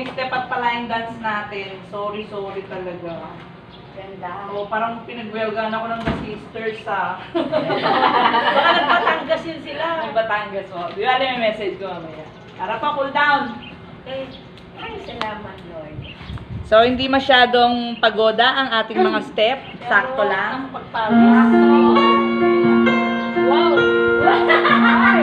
step up pala yung dance natin. Sorry talaga. Ganda. Oo, parang pinagwelgan ako ng The Sisters ah. Baka nagpatanggas yun sila. May Batangas mo. Di ba may message ko mamaya? Para pa, cool down. Ay, salamat, Lord. So, hindi masyadong pagoda ang ating mga step. Sakto lang. Pagpawis. Wow!